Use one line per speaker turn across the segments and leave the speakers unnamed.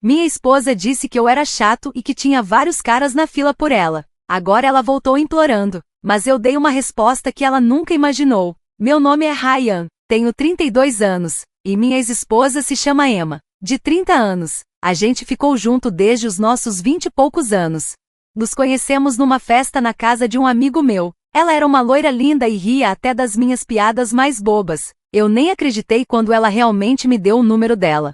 Minha esposa disse que eu era chato e que tinha vários caras na fila por ela. Agora ela voltou implorando, mas eu dei uma resposta que ela nunca imaginou. Meu nome é Ryan, tenho 32 anos, e minha ex-esposa se chama Emma, de 30 anos. A gente ficou junto desde os nossos 20 e poucos anos. Nos conhecemos numa festa na casa de um amigo meu. Ela era uma loira linda e ria até das minhas piadas mais bobas. Eu nem acreditei quando ela realmente me deu o número dela.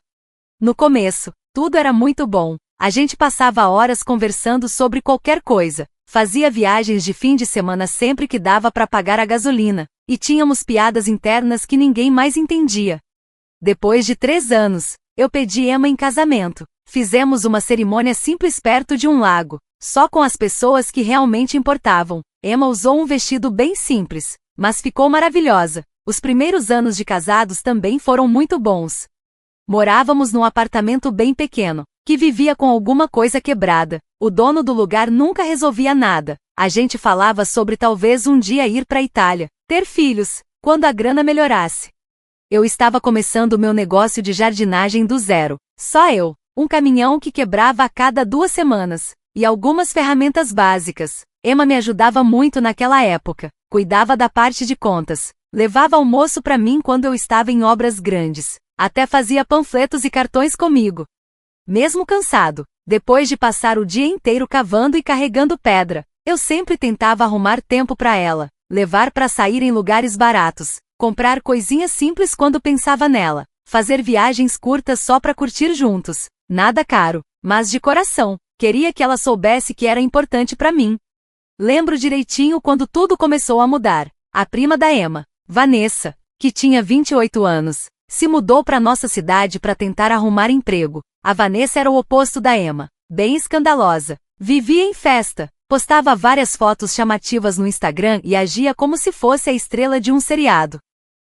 No começo, tudo era muito bom. A gente passava horas conversando sobre qualquer coisa. Fazia viagens de fim de semana sempre que dava para pagar a gasolina. E tínhamos piadas internas que ninguém mais entendia. Depois de 3 anos, eu pedi Emma em casamento. Fizemos uma cerimônia simples perto de um lago, só com as pessoas que realmente importavam. Emma usou um vestido bem simples, mas ficou maravilhosa. Os primeiros anos de casados também foram muito bons. Morávamos num apartamento bem pequeno, que vivia com alguma coisa quebrada. O dono do lugar nunca resolvia nada. A gente falava sobre talvez um dia ir para a Itália, ter filhos, quando a grana melhorasse. Eu estava começando meu negócio de jardinagem do zero. Só eu, um caminhão que quebrava a cada 2 semanas, e algumas ferramentas básicas. Emma me ajudava muito naquela época, cuidava da parte de contas, levava almoço para mim quando eu estava em obras grandes, até fazia panfletos e cartões comigo. Mesmo cansado, depois de passar o dia inteiro cavando e carregando pedra, eu sempre tentava arrumar tempo para ela, levar para sair em lugares baratos, comprar coisinhas simples quando pensava nela, fazer viagens curtas só para curtir juntos, nada caro, mas de coração, queria que ela soubesse que era importante para mim. Lembro direitinho quando tudo começou a mudar. A prima da Emma, Vanessa, que tinha 28 anos, se mudou para nossa cidade para tentar arrumar emprego. A Vanessa era o oposto da Emma, bem escandalosa. Vivia em festa, postava várias fotos chamativas no Instagram e agia como se fosse a estrela de um seriado.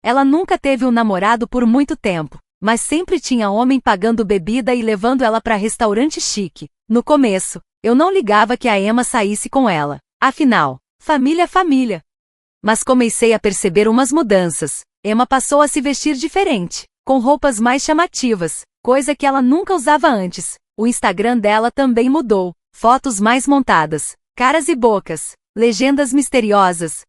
Ela nunca teve um namorado por muito tempo, mas sempre tinha homem pagando bebida e levando ela para restaurante chique. No começo, eu não ligava que a Emma saísse com ela. Afinal, família é família. Mas comecei a perceber umas mudanças. Emma passou a se vestir diferente, com roupas mais chamativas, coisa que ela nunca usava antes. O Instagram dela também mudou. Fotos mais montadas, caras e bocas, legendas misteriosas.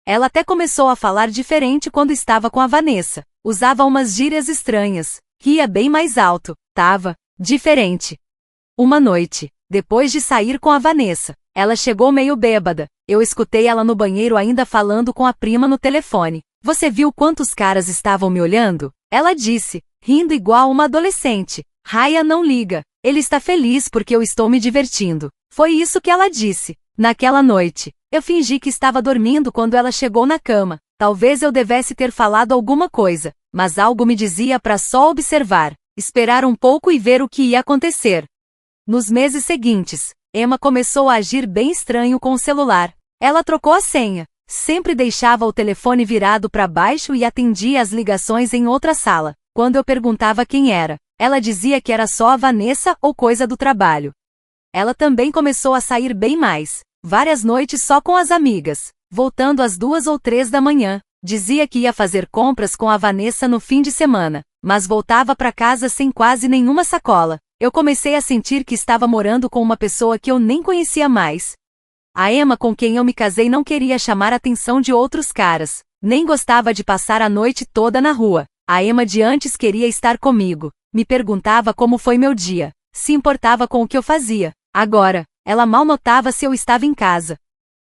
Ela até começou a falar diferente quando estava com a Vanessa. Usava umas gírias estranhas, ria bem mais alto, tava diferente. Uma noite, depois de sair com a Vanessa, ela chegou meio bêbada. Eu escutei ela no banheiro ainda falando com a prima no telefone. Você viu quantos caras estavam me olhando? Ela disse, rindo igual uma adolescente. Raya não liga. Ele está feliz porque eu estou me divertindo. Foi isso que ela disse. Naquela noite, eu fingi que estava dormindo quando ela chegou na cama. Talvez eu devesse ter falado alguma coisa, mas algo me dizia para só observar, esperar um pouco e ver o que ia acontecer. Nos meses seguintes, Emma começou a agir bem estranho com o celular. Ela trocou a senha, sempre deixava o telefone virado para baixo e atendia as ligações em outra sala. Quando eu perguntava quem era, ela dizia que era só a Vanessa ou coisa do trabalho. Ela também começou a sair bem mais, várias noites só com as amigas, voltando às 2 ou 3 da manhã. Dizia que ia fazer compras com a Vanessa no fim de semana, mas voltava para casa sem quase nenhuma sacola. Eu comecei a sentir que estava morando com uma pessoa que eu nem conhecia mais. A Emma com quem eu me casei não queria chamar a atenção de outros caras, nem gostava de passar a noite toda na rua. A Emma de antes queria estar comigo, me perguntava como foi meu dia, se importava com o que eu fazia. Agora, ela mal notava se eu estava em casa.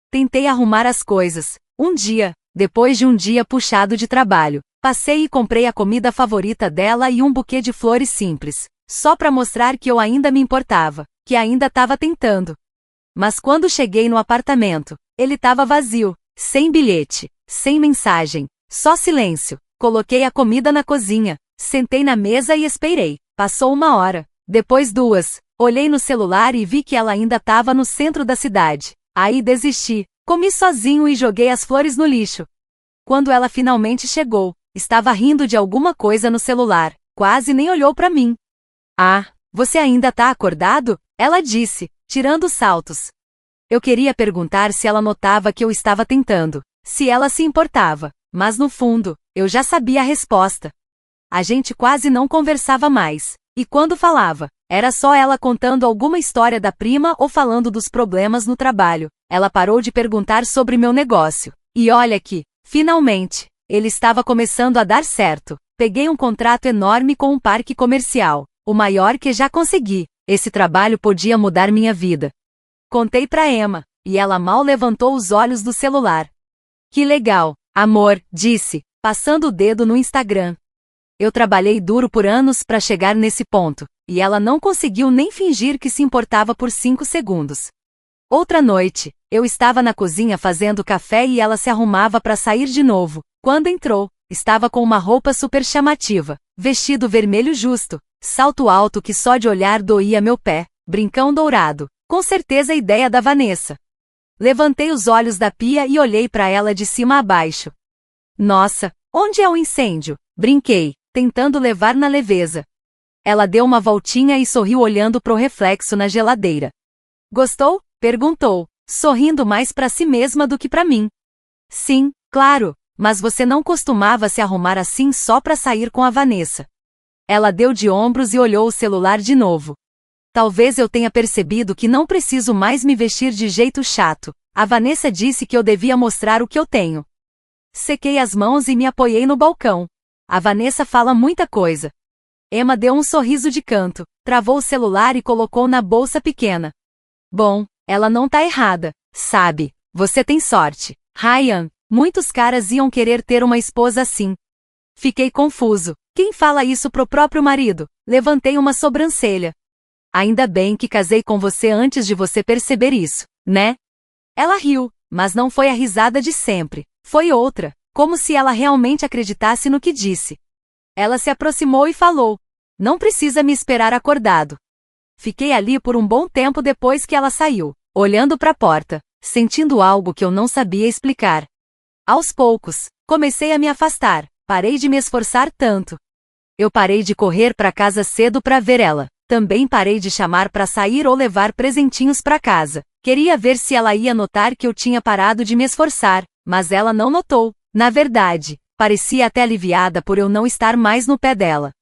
Tentei arrumar as coisas. Um dia, depois de um dia puxado de trabalho, passei e comprei a comida favorita dela e um buquê de flores simples, só para mostrar que eu ainda me importava, que ainda estava tentando. Mas quando cheguei no apartamento, ele estava vazio, sem bilhete, sem mensagem, só silêncio. Coloquei a comida na cozinha, sentei na mesa e esperei. Passou 1 hora, depois 2, olhei no celular e vi que ela ainda estava no centro da cidade. Aí desisti, comi sozinho e joguei as flores no lixo. Quando ela finalmente chegou, estava rindo de alguma coisa no celular, quase nem olhou para mim. Ah, você ainda tá acordado? Ela disse, tirando os saltos. Eu queria perguntar se ela notava que eu estava tentando, se ela se importava, mas no fundo, eu já sabia a resposta. A gente quase não conversava mais, e quando falava, Era só ela contando alguma história da prima ou falando dos problemas no trabalho. Ela parou de perguntar sobre meu negócio. E olha que, finalmente, ele estava começando a dar certo. Peguei um contrato enorme com um parque comercial, o maior que já consegui. Esse trabalho podia mudar minha vida. Contei pra Emma, e ela mal levantou os olhos do celular. Que legal, amor, disse, passando o dedo no Instagram. Eu trabalhei duro por anos para chegar nesse ponto, e ela não conseguiu nem fingir que se importava por 5 segundos. Outra noite, eu estava na cozinha fazendo café e ela se arrumava para sair de novo. Quando entrou, estava com uma roupa super chamativa, vestido vermelho justo, salto alto que só de olhar doía meu pé, brincão dourado, com certeza ideia da Vanessa. Levantei os olhos da pia e olhei para ela de cima a baixo. Nossa, onde é o incêndio? Brinquei, tentando levar na leveza. Ela deu uma voltinha e sorriu olhando pro reflexo na geladeira. Gostou? Perguntou, sorrindo mais para si mesma do que para mim. Sim, claro, mas você não costumava se arrumar assim só para sair com a Vanessa. Ela deu de ombros e olhou o celular de novo. Talvez eu tenha percebido que não preciso mais me vestir de jeito chato. A Vanessa disse que eu devia mostrar o que eu tenho. Sequei as mãos e me apoiei no balcão. A Vanessa fala muita coisa. Emma deu um sorriso de canto, travou o celular e colocou na bolsa pequena. Bom, ela não tá errada, sabe? Você tem sorte. Ryan, muitos caras iam querer ter uma esposa assim. Fiquei confuso. Quem fala isso pro próprio marido? Levantei uma sobrancelha. Ainda bem que casei com você antes de você perceber isso, né? Ela riu, mas não foi a risada de sempre. Foi outra, como se ela realmente acreditasse no que disse. Ela se aproximou e falou: Não precisa me esperar acordado. Fiquei ali por um bom tempo depois que ela saiu, olhando para a porta, sentindo algo que eu não sabia explicar. Aos poucos, comecei a me afastar, parei de me esforçar tanto. Eu parei de correr para casa cedo para ver ela. Também parei de chamar para sair ou levar presentinhos para casa. Queria ver se ela ia notar que eu tinha parado de me esforçar, mas ela não notou. Na verdade, parecia até aliviada por eu não estar mais no pé dela.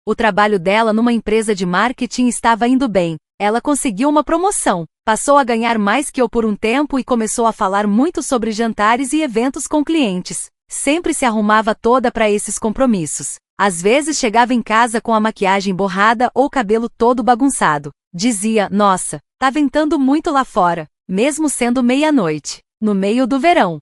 O trabalho dela numa empresa de marketing estava indo bem. Ela conseguiu uma promoção, passou a ganhar mais que eu por um tempo e começou a falar muito sobre jantares e eventos com clientes. Sempre se arrumava toda para esses compromissos. Às vezes chegava em casa com a maquiagem borrada ou o cabelo todo bagunçado. Dizia: Nossa, tá ventando muito lá fora, mesmo sendo meia-noite, no meio do verão.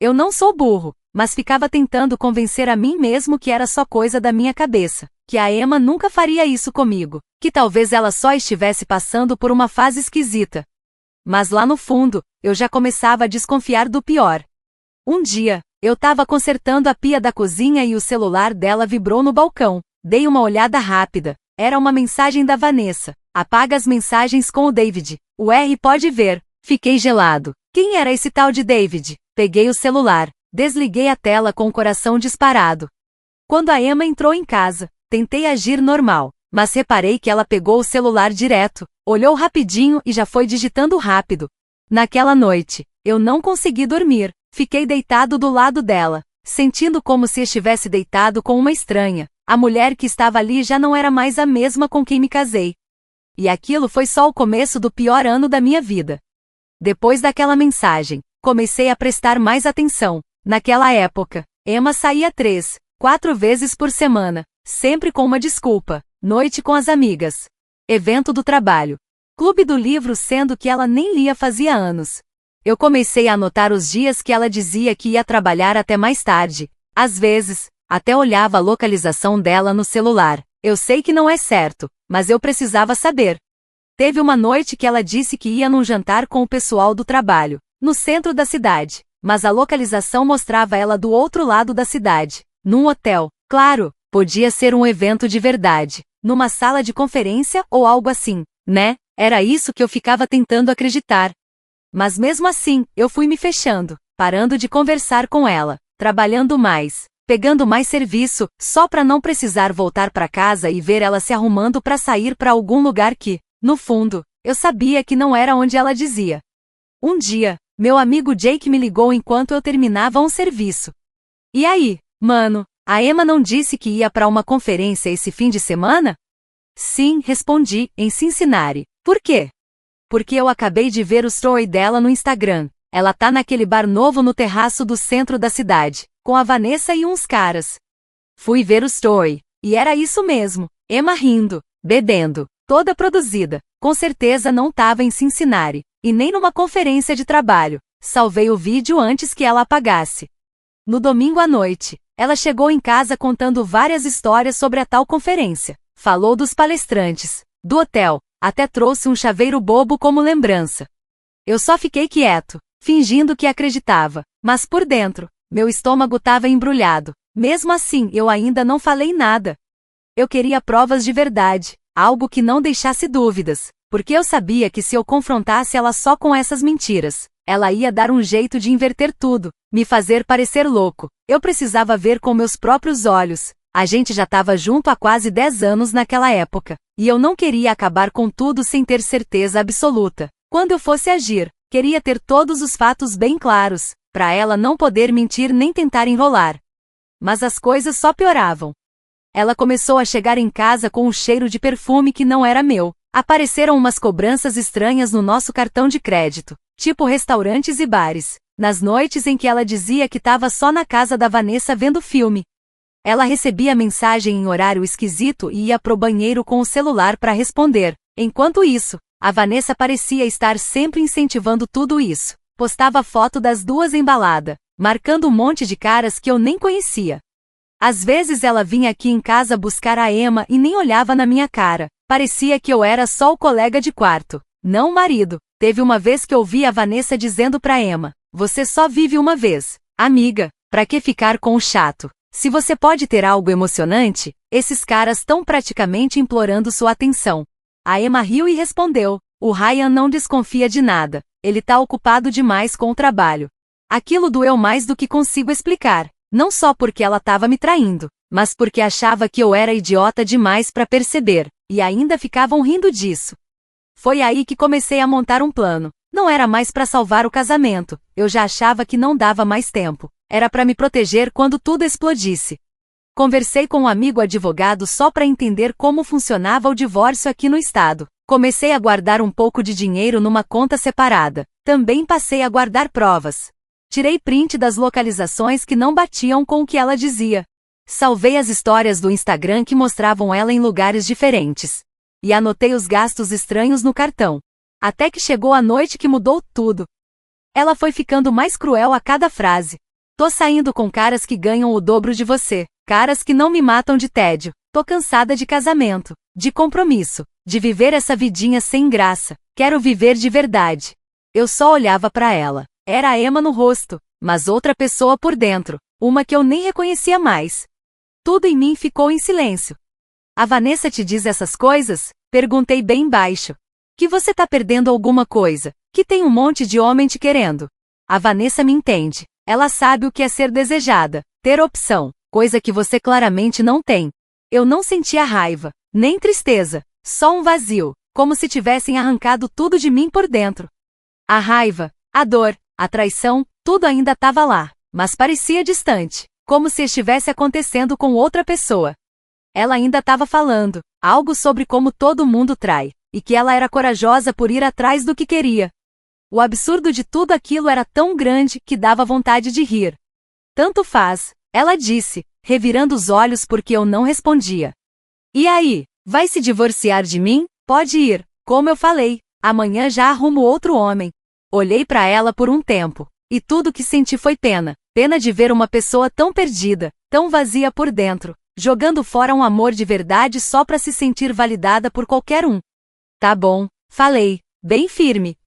Eu não sou burro, mas ficava tentando convencer a mim mesmo que era só coisa da minha cabeça, que a Emma nunca faria isso comigo, que talvez ela só estivesse passando por uma fase esquisita. Mas lá no fundo, eu já começava a desconfiar do pior. Um dia, eu estava consertando a pia da cozinha e o celular dela vibrou no balcão. Dei uma olhada rápida. Era uma mensagem da Vanessa. Apaga as mensagens com o David. O R pode ver. Fiquei gelado. Quem era esse tal de David? Peguei o celular. Desliguei a tela com o coração disparado. Quando a Emma entrou em casa, tentei agir normal, mas reparei que ela pegou o celular direto, olhou rapidinho e já foi digitando rápido. Naquela noite, eu não consegui dormir. Fiquei deitado do lado dela, sentindo como se estivesse deitado com uma estranha. A mulher que estava ali já não era mais a mesma com quem me casei. E aquilo foi só o começo do pior ano da minha vida. Depois daquela mensagem, comecei a prestar mais atenção. Naquela época, Emma saía 3, 4 vezes por semana, sempre com uma desculpa. Noite com as amigas. Evento do trabalho. Clube do livro, sendo que ela nem lia fazia anos. Eu comecei a anotar os dias que ela dizia que ia trabalhar até mais tarde. Às vezes, até olhava a localização dela no celular. Eu sei que não é certo, mas eu precisava saber. Teve uma noite que ela disse que ia num jantar com o pessoal do trabalho, no centro da cidade, mas a localização mostrava ela do outro lado da cidade, num hotel. Claro, podia ser um evento de verdade, numa sala de conferência ou algo assim, né? Era isso que eu ficava tentando acreditar. Mas mesmo assim, eu fui me fechando, parando de conversar com ela, trabalhando mais, pegando mais serviço, só para não precisar voltar para casa e ver ela se arrumando para sair para algum lugar que, no fundo, eu sabia que não era onde ela dizia. Um dia, meu amigo Jake me ligou enquanto eu terminava um serviço. E aí, mano, a Emma não disse que ia para uma conferência esse fim de semana? Sim, respondi, em Cincinnati. Por quê? Porque eu acabei de ver o story dela no Instagram. Ela tá naquele bar novo no terraço do centro da cidade, com a Vanessa e uns caras. Fui ver o story, e era isso mesmo, Emma rindo, bebendo, toda produzida. Com certeza não tava em Cincinnati, e nem numa conferência de trabalho. Salvei o vídeo antes que ela apagasse. No domingo à noite, ela chegou em casa contando várias histórias sobre a tal conferência. Falou dos palestrantes, do hotel, até trouxe um chaveiro bobo como lembrança. Eu só fiquei quieto, fingindo que acreditava, mas por dentro, meu estômago estava embrulhado. Mesmo assim, eu ainda não falei nada. Eu queria provas de verdade, algo que não deixasse dúvidas, porque eu sabia que se eu confrontasse ela só com essas mentiras, ela ia dar um jeito de inverter tudo, me fazer parecer louco. Eu precisava ver com meus próprios olhos. A gente já estava junto há quase 10 anos naquela época, e eu não queria acabar com tudo sem ter certeza absoluta. Quando eu fosse agir, queria ter todos os fatos bem claros, para ela não poder mentir nem tentar enrolar. Mas as coisas só pioravam. Ela começou a chegar em casa com um cheiro de perfume que não era meu. Apareceram umas cobranças estranhas no nosso cartão de crédito, tipo restaurantes e bares, nas noites em que ela dizia que estava só na casa da Vanessa vendo filme. Ela recebia mensagem em horário esquisito e ia pro banheiro com o celular para responder. Enquanto isso, a Vanessa parecia estar sempre incentivando tudo isso. Postava foto das duas embalada, marcando um monte de caras que eu nem conhecia. Às vezes ela vinha aqui em casa buscar a Emma e nem olhava na minha cara. Parecia que eu era só o colega de quarto, não o marido. Teve uma vez que ouvi a Vanessa dizendo pra Emma: "Você só vive uma vez, amiga, pra que ficar com o chato? Se você pode ter algo emocionante, esses caras estão praticamente implorando sua atenção." A Emma riu e respondeu: "O Ryan não desconfia de nada, ele tá ocupado demais com o trabalho." Aquilo doeu mais do que consigo explicar, não só porque ela tava me traindo, mas porque achava que eu era idiota demais pra perceber, e ainda ficavam rindo disso. Foi aí que comecei a montar um plano. Não era mais pra salvar o casamento, eu já achava que não dava mais tempo. Era pra me proteger quando tudo explodisse. Conversei com um amigo advogado só pra entender como funcionava o divórcio aqui no estado. Comecei a guardar um pouco de dinheiro numa conta separada. Também passei a guardar provas. Tirei print das localizações que não batiam com o que ela dizia. Salvei as histórias do Instagram que mostravam ela em lugares diferentes. E anotei os gastos estranhos no cartão. Até que chegou a noite que mudou tudo. Ela foi ficando mais cruel a cada frase. "Tô saindo com caras que ganham o dobro de você. Caras que não me matam de tédio. Tô cansada de casamento, de compromisso, de viver essa vidinha sem graça. Quero viver de verdade." Eu só olhava pra ela. Era a Emma no rosto, mas outra pessoa por dentro, uma que eu nem reconhecia mais. Tudo em mim ficou em silêncio. "A Vanessa te diz essas coisas?" Perguntei bem baixo. "Que você tá perdendo alguma coisa, que tem um monte de homem te querendo." A Vanessa me entende. Ela sabe o que é ser desejada, ter opção, coisa que você claramente não tem. Eu não sentia raiva, nem tristeza, só um vazio, como se tivessem arrancado tudo de mim por dentro. A raiva, a dor, a traição, tudo ainda estava lá, mas parecia distante, como se estivesse acontecendo com outra pessoa. Ela ainda estava falando algo sobre como todo mundo trai, e que ela era corajosa por ir atrás do que queria. O absurdo de tudo aquilo era tão grande que dava vontade de rir. "Tanto faz," ela disse, revirando os olhos porque eu não respondia. "E aí, vai se divorciar de mim? Pode ir, como eu falei, amanhã já arrumo outro homem." Olhei para ela por um tempo, e tudo que senti foi pena. Pena de ver uma pessoa tão perdida, tão vazia por dentro, jogando fora um amor de verdade só para se sentir validada por qualquer um. "Tá bom," falei, bem firme.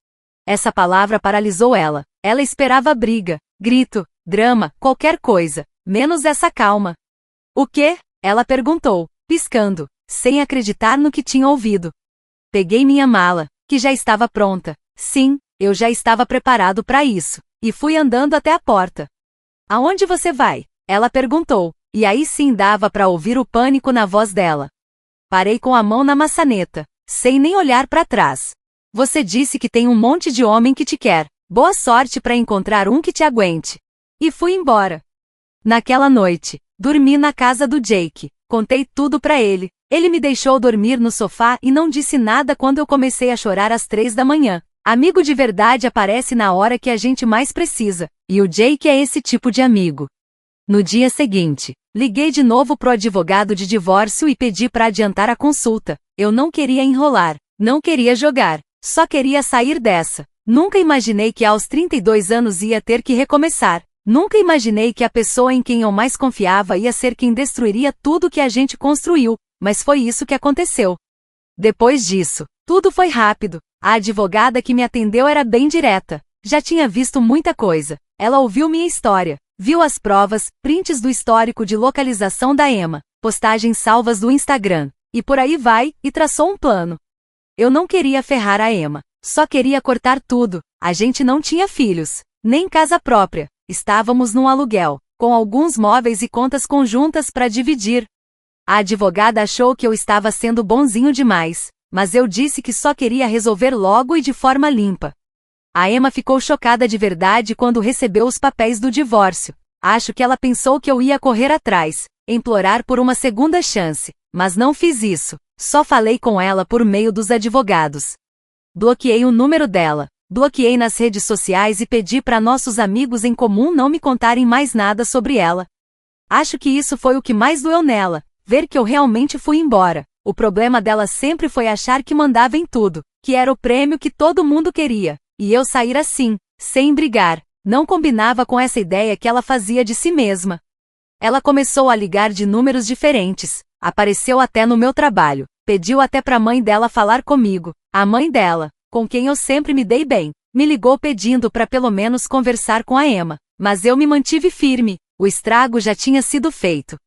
Essa palavra paralisou ela. Ela esperava briga, grito, drama, qualquer coisa, menos essa calma. "O quê?" ela perguntou, piscando, sem acreditar no que tinha ouvido. Peguei minha mala, que já estava pronta. Sim, eu já estava preparado para isso, e fui andando até a porta. "Aonde você vai?" ela perguntou, e aí sim dava para ouvir o pânico na voz dela. Parei com a mão na maçaneta, sem nem olhar para trás. "Você disse que tem um monte de homem que te quer. Boa sorte para encontrar um que te aguente." E fui embora. Naquela noite, dormi na casa do Jake, Contei tudo pra ele. Ele me deixou dormir no sofá e não disse nada quando eu comecei a chorar às 3 da manhã. Amigo de verdade aparece na hora que a gente mais precisa, e o Jake é esse tipo de amigo. No dia seguinte, liguei de novo pro advogado de divórcio e pedi pra adiantar a consulta. Eu não queria enrolar, não queria jogar, só queria sair dessa. Nunca imaginei que aos 32 anos ia ter que recomeçar. Nunca imaginei que a pessoa em quem eu mais confiava ia ser quem destruiria tudo que a gente construiu, mas foi isso que aconteceu. Depois disso, tudo foi rápido. A advogada que me atendeu era bem direta. Já tinha visto muita coisa. Ela ouviu minha história, viu as provas, prints do histórico de localização da Emma, postagens salvas do Instagram, e por aí vai, e traçou um plano. Eu não queria ferrar a Emma, só queria cortar tudo. A gente não tinha filhos, nem casa própria. Estávamos num aluguel, com alguns móveis e contas conjuntas para dividir. A advogada achou que eu estava sendo bonzinho demais, mas eu disse que só queria resolver logo e de forma limpa. A Emma ficou chocada de verdade quando recebeu os papéis do divórcio. Acho que ela pensou que eu ia correr atrás, implorar por uma segunda chance, mas não fiz isso. Só falei com ela por meio dos advogados. Bloqueei o número dela, bloqueei nas redes sociais e pedi para nossos amigos em comum não me contarem mais nada sobre ela. Acho que isso foi o que mais doeu nela, ver que eu realmente fui embora. O problema dela sempre foi achar que mandava em tudo, que era o prêmio que todo mundo queria, e eu sair assim, sem brigar, não combinava com essa ideia que ela fazia de si mesma. Ela começou a ligar de números diferentes, apareceu até no meu trabalho, pediu até pra mãe dela falar comigo. A mãe dela, com quem eu sempre me dei bem, me ligou pedindo pra pelo menos conversar com a Emma, mas eu me mantive firme, o estrago já tinha sido feito.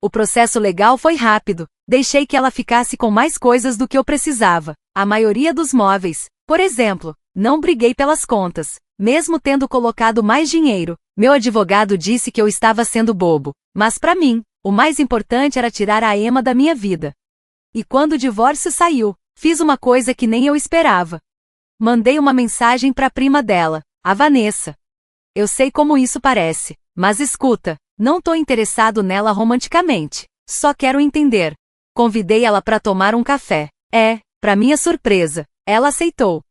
O processo legal foi rápido, deixei que ela ficasse com mais coisas do que eu precisava, a maioria dos móveis, por exemplo, não briguei pelas contas, mesmo tendo colocado mais dinheiro. Meu advogado disse que eu estava sendo bobo, mas pra mim, o mais importante era tirar a Emma da minha vida. E quando o divórcio saiu, fiz uma coisa que nem eu esperava. Mandei uma mensagem pra prima dela, a Vanessa. Eu sei como isso parece, mas escuta, não tô interessado nela romanticamente, só quero entender. Convidei ela pra tomar um café. Pra minha surpresa, ela aceitou.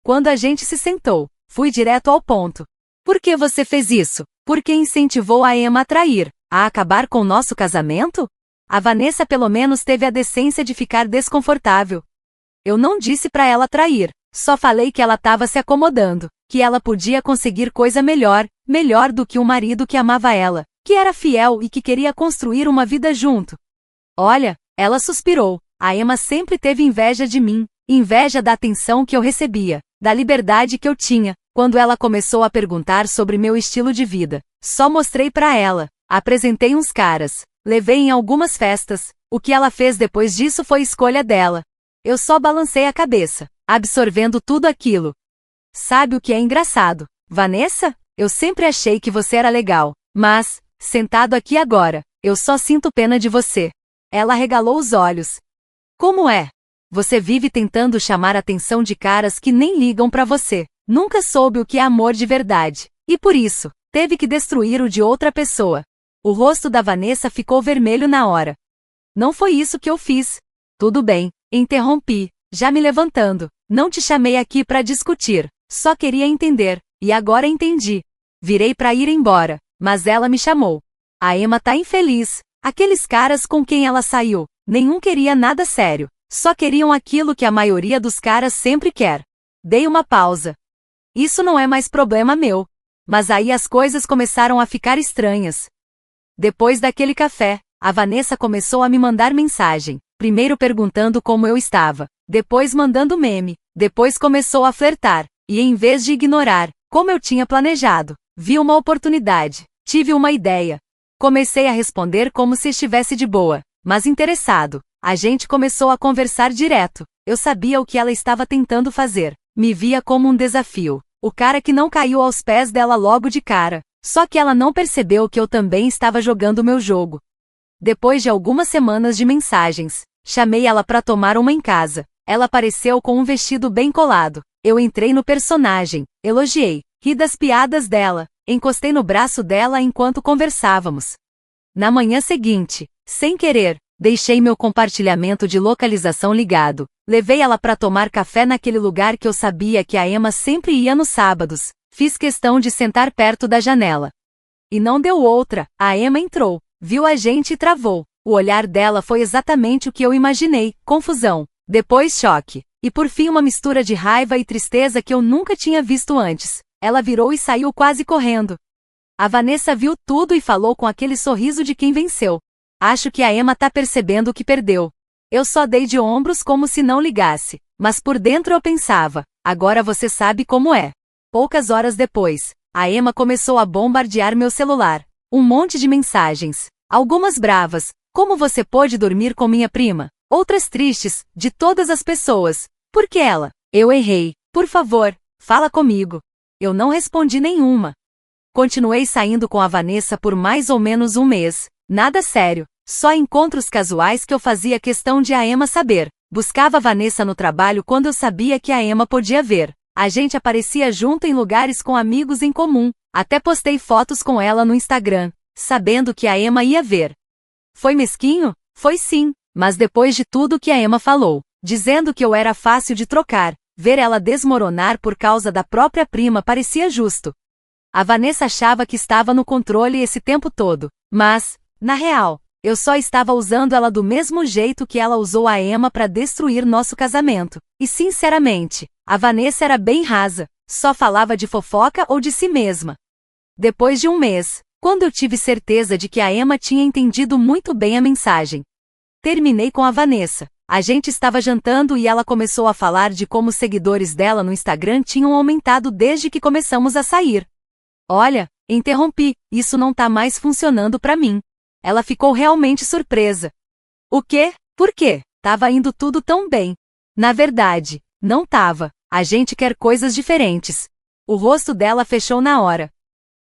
Quando a gente se sentou, fui direto ao ponto. Por que você fez isso? Porque incentivou a Emma a trair, a acabar com nosso casamento? A Vanessa pelo menos teve a decência de ficar desconfortável. Eu não disse pra ela trair, só falei que ela estava se acomodando, que ela podia conseguir coisa melhor, melhor do que um marido que amava ela, que era fiel e que queria construir uma vida junto. Olha, ela suspirou. A Emma sempre teve inveja de mim, inveja da atenção que eu recebia, da liberdade que eu tinha. Quando ela começou a perguntar sobre meu estilo de vida, só mostrei pra ela, apresentei uns caras, levei em algumas festas. O que ela fez depois disso foi escolha dela. Eu só balancei a cabeça, absorvendo tudo aquilo. Sabe o que é engraçado, Vanessa? Eu sempre achei que você era legal, mas, sentado aqui agora, eu só sinto pena de você. Ela arregalou os olhos. Como é? Você vive tentando chamar a atenção de caras que nem ligam pra você. Nunca soube o que é amor de verdade. E por isso, teve que destruir o de outra pessoa. O rosto da Vanessa ficou vermelho na hora. Não foi isso que eu fiz. Tudo bem, interrompi, já me levantando. Não te chamei aqui pra discutir. Só queria entender. E agora entendi. Virei pra ir embora, mas ela me chamou. A Emma tá infeliz. Aqueles caras com quem ela saiu, nenhum queria nada sério. Só queriam aquilo que a maioria dos caras sempre quer. Dei uma pausa. Isso não é mais problema meu. Mas aí as coisas começaram a ficar estranhas. Depois daquele café, a Vanessa começou a me mandar mensagem. Primeiro perguntando como eu estava, depois mandando meme, depois começou a flertar. E em vez de ignorar, como eu tinha planejado, vi uma oportunidade, tive uma ideia. Comecei a responder como se estivesse de boa, mas interessado. A gente começou a conversar direto. Eu sabia o que ela estava tentando fazer. Me via como um desafio. O cara que não caiu aos pés dela logo de cara. Só que ela não percebeu que eu também estava jogando o meu jogo. Depois de algumas semanas de mensagens, chamei ela para tomar uma em casa. Ela apareceu com um vestido bem colado. Eu entrei no personagem, elogiei, ri das piadas dela, encostei no braço dela enquanto conversávamos. Na manhã seguinte, sem querer, Deixei meu compartilhamento de localização ligado. Levei ela para tomar café naquele lugar que eu sabia que a Emma sempre ia nos sábados. Fiz questão de sentar perto da janela. E não deu outra, a Emma entrou, viu a gente e travou. O olhar dela foi exatamente o que eu imaginei, confusão, depois choque, e por fim uma mistura de raiva e tristeza que eu nunca tinha visto antes. Ela virou e saiu quase correndo. A Vanessa viu tudo e falou com aquele sorriso de quem venceu. Acho que a Emma tá percebendo o que perdeu. Eu só dei de ombros como se não ligasse, mas por dentro eu pensava, agora você sabe como é. Poucas horas depois, a Emma começou a bombardear meu celular. Um monte de mensagens. Algumas bravas. Como você pôde dormir com minha prima? Outras tristes, de todas as pessoas. Por que ela? Eu errei. Por favor, fala comigo. Eu não respondi nenhuma. Continuei saindo com a Vanessa por mais ou menos um mês. Nada sério. Só encontros casuais que eu fazia questão de a Emma saber. Buscava a Vanessa no trabalho quando eu sabia que a Emma podia ver. A gente aparecia junto em lugares com amigos em comum. Até postei fotos com ela no Instagram, sabendo que a Emma ia ver. Foi mesquinho? Foi sim, mas depois de tudo que a Emma falou, dizendo que eu era fácil de trocar, ver ela desmoronar por causa da própria prima parecia justo. A Vanessa achava que estava no controle esse tempo todo, mas, na real, eu só estava usando ela do mesmo jeito que ela usou a Emma para destruir nosso casamento. E sinceramente, a Vanessa era bem rasa, só falava de fofoca ou de si mesma. Depois de um mês, quando eu tive certeza de que a Emma tinha entendido muito bem a mensagem, terminei com a Vanessa. A gente estava jantando e ela começou a falar de como os seguidores dela no Instagram tinham aumentado desde que começamos a sair. Olha, interrompi, isso não tá mais funcionando pra mim. Ela ficou realmente surpresa. O quê? Por quê? Tava indo tudo tão bem. Na verdade, não tava. A gente quer coisas diferentes. O rosto dela fechou na hora.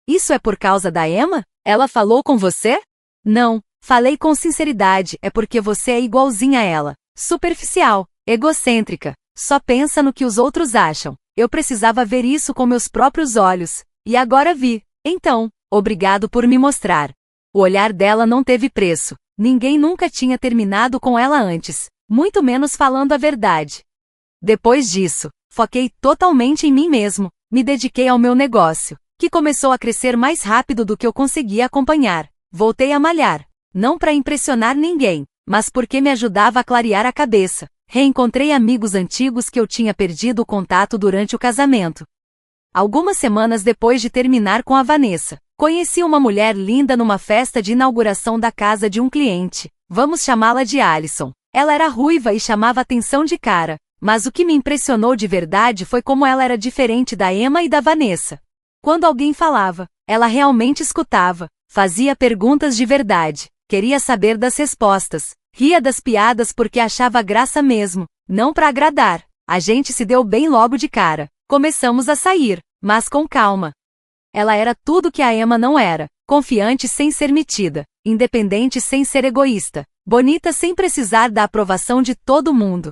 Isso é por causa da Emma? Ela falou com você? Não, falei com sinceridade, é porque você é igualzinha a ela. Superficial, egocêntrica, só pensa no que os outros acham. Eu precisava ver isso com meus próprios olhos. E agora vi. Então, obrigado por me mostrar. O olhar dela não teve preço. Ninguém nunca tinha terminado com ela antes, muito menos falando a verdade. Depois disso, foquei totalmente em mim mesmo, me dediquei ao meu negócio, que começou a crescer mais rápido do que eu conseguia acompanhar. Voltei a malhar, não para impressionar ninguém, mas porque me ajudava a clarear a cabeça. Reencontrei amigos antigos que eu tinha perdido o contato durante o casamento. Algumas semanas depois de terminar com a Vanessa, conheci uma mulher linda numa festa de inauguração da casa de um cliente. Vamos chamá-la de Alison. Ela era ruiva e chamava atenção de cara, mas o que me impressionou de verdade foi como ela era diferente da Emma e da Vanessa. Quando alguém falava, ela realmente escutava, fazia perguntas de verdade, queria saber das respostas, ria das piadas porque achava graça mesmo, não para agradar. A gente se deu bem logo de cara. Começamos a sair, mas com calma. Ela era tudo que a Emma não era, confiante sem ser metida, independente sem ser egoísta, bonita sem precisar da aprovação de todo mundo.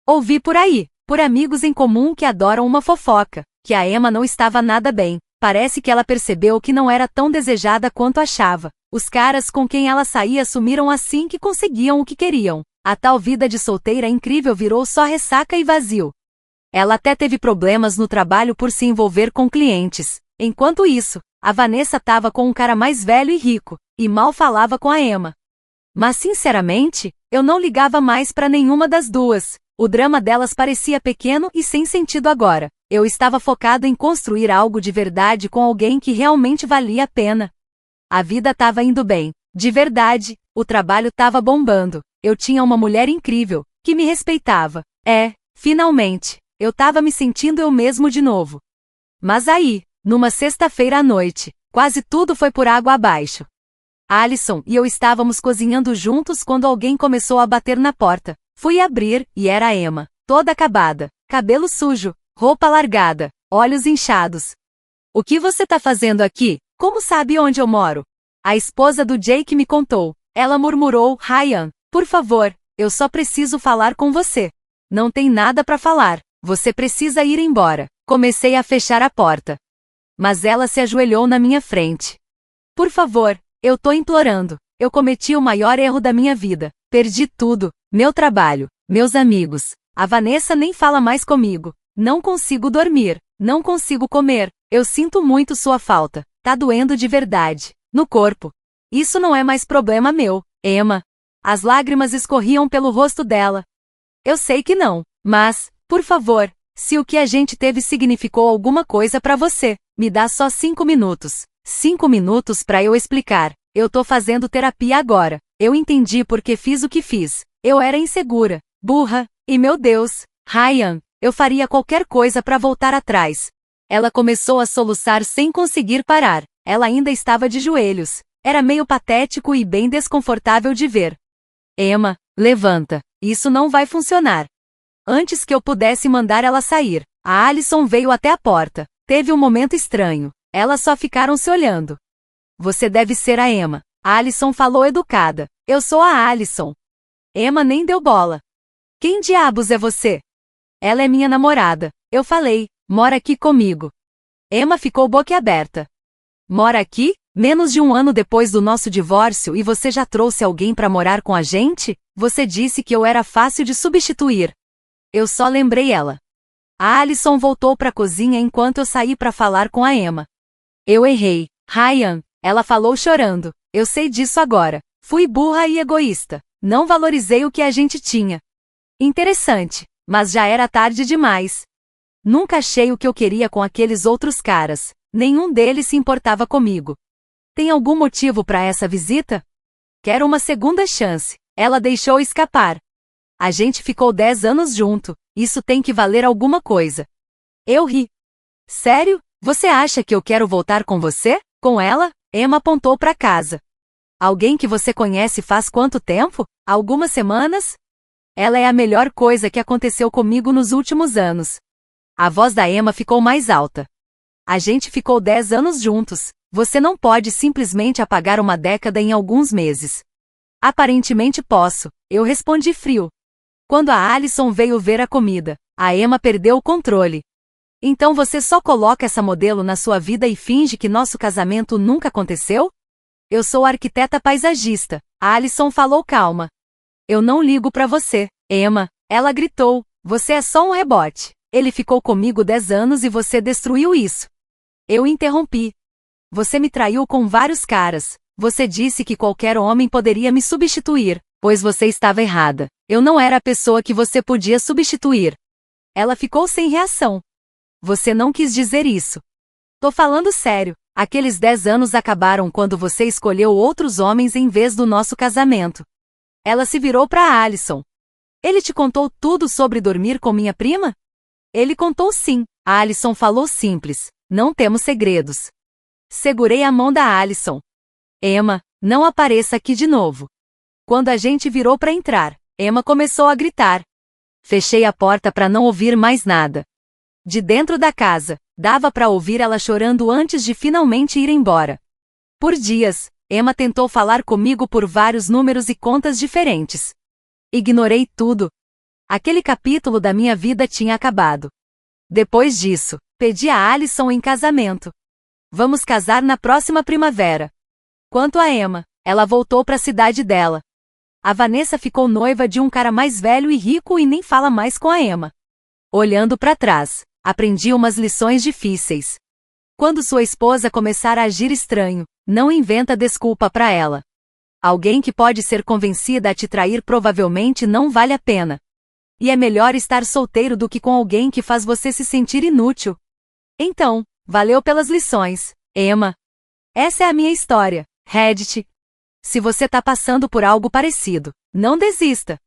Ouvi por aí, por amigos em comum que adoram uma fofoca, que a Emma não estava nada bem, parece que ela percebeu que não era tão desejada quanto achava. Os caras com quem ela saía sumiram assim que conseguiam o que queriam. A tal vida de solteira incrível virou só ressaca e vazio. Ela até teve problemas no trabalho por se envolver com clientes. Enquanto isso, a Vanessa estava com um cara mais velho e rico, e mal falava com a Emma. Mas sinceramente, eu não ligava mais para nenhuma das duas. O drama delas parecia pequeno e sem sentido agora. Eu estava focado em construir algo de verdade com alguém que realmente valia a pena. A vida estava indo bem, de verdade, o trabalho estava bombando. Eu tinha uma mulher incrível, que me respeitava. Finalmente, eu estava me sentindo eu mesmo de novo. Mas aí, numa sexta-feira à noite, quase tudo foi por água abaixo. Alison e eu estávamos cozinhando juntos quando alguém começou a bater na porta. Fui abrir, e era a Emma, toda acabada, cabelo sujo, roupa largada, olhos inchados. O que você tá fazendo aqui? Como sabe onde eu moro? A esposa do Jake me contou. Ela murmurou, Ryan, por favor, eu só preciso falar com você. Não tem nada para falar, você precisa ir embora. Comecei a fechar a porta. Mas ela se ajoelhou na minha frente. Por favor, eu tô implorando. Eu cometi o maior erro da minha vida. Perdi tudo. Meu trabalho, meus amigos. A Vanessa nem fala mais comigo. Não consigo dormir. Não consigo comer. Eu sinto muito sua falta. Tá doendo de verdade. No corpo. Isso não é mais problema meu, Emma. As lágrimas escorriam pelo rosto dela. Eu sei que não, mas, por favor, se o que a gente teve significou alguma coisa pra você, me dá só 5 minutos. 5 minutos pra eu explicar. Eu tô fazendo terapia agora. Eu entendi porque fiz o que fiz. Eu era insegura, burra, e meu Deus, Ryan, eu faria qualquer coisa pra voltar atrás. Ela começou a soluçar sem conseguir parar. Ela ainda estava de joelhos. Era meio patético e bem desconfortável de ver. Emma, levanta. Isso não vai funcionar. Antes que eu pudesse mandar ela sair, a Alison veio até a porta. Teve um momento estranho. Elas só ficaram se olhando. Você deve ser a Emma. A Alison falou educada. Eu sou a Alison. Emma nem deu bola. Quem diabos é você? Ela é minha namorada. Eu falei, mora aqui comigo. Emma ficou boquiaberta. Mora aqui? Menos de um ano depois do nosso divórcio e você já trouxe alguém pra morar com a gente? Você disse que eu era fácil de substituir. Eu só lembrei ela. A Alison voltou pra cozinha enquanto eu saí pra falar com a Emma. Eu errei, Ryan, ela falou chorando. Eu sei disso agora. Fui burra e egoísta. Não valorizei o que a gente tinha. Interessante, mas já era tarde demais. Nunca achei o que eu queria com aqueles outros caras. Nenhum deles se importava comigo. Tem algum motivo para essa visita? Quero uma segunda chance. Ela deixou escapar. A gente ficou 10 anos junto. Isso tem que valer alguma coisa. Eu ri. Sério? Você acha que eu quero voltar com você? Com ela? Emma apontou para casa. Alguém que você conhece faz quanto tempo? Algumas semanas? Ela é a melhor coisa que aconteceu comigo nos últimos anos. A voz da Emma ficou mais alta. A gente ficou 10 anos juntos. Você não pode simplesmente apagar uma década em alguns meses. Aparentemente posso, eu respondi frio. Quando a Alison veio ver a comida, a Emma perdeu o controle. Então você só coloca essa modelo na sua vida e finge que nosso casamento nunca aconteceu? Eu sou arquiteta paisagista, a Alison falou calma. Eu não ligo pra você, Emma, ela gritou, você é só um rebote. Ele ficou comigo 10 anos e você destruiu isso. Eu interrompi. Você me traiu com vários caras. Você disse que qualquer homem poderia me substituir, pois você estava errada. Eu não era a pessoa que você podia substituir. Ela ficou sem reação. Você não quis dizer isso. Tô falando sério. Aqueles 10 anos acabaram quando você escolheu outros homens em vez do nosso casamento. Ela se virou para Alison. Ele te contou tudo sobre dormir com minha prima? Ele contou sim. A Alison falou simples. Não temos segredos. Segurei a mão da Alison. Emma, não apareça aqui de novo. Quando a gente virou para entrar, Emma começou a gritar. Fechei a porta para não ouvir mais nada. De dentro da casa, dava para ouvir ela chorando antes de finalmente ir embora. Por dias, Emma tentou falar comigo por vários números e contas diferentes. Ignorei tudo. Aquele capítulo da minha vida tinha acabado. Depois disso, pedi a Alison em casamento. Vamos casar na próxima primavera. Quanto a Emma, ela voltou para a cidade dela. A Vanessa ficou noiva de um cara mais velho e rico e nem fala mais com a Emma. Olhando para trás, aprendi umas lições difíceis. Quando sua esposa começar a agir estranho, não inventa desculpa para ela. Alguém que pode ser convencida a te trair provavelmente não vale a pena. E é melhor estar solteiro do que com alguém que faz você se sentir inútil. Então, valeu pelas lições, Emma. Essa é a minha história, Reddit. Se você tá passando por algo parecido, não desista.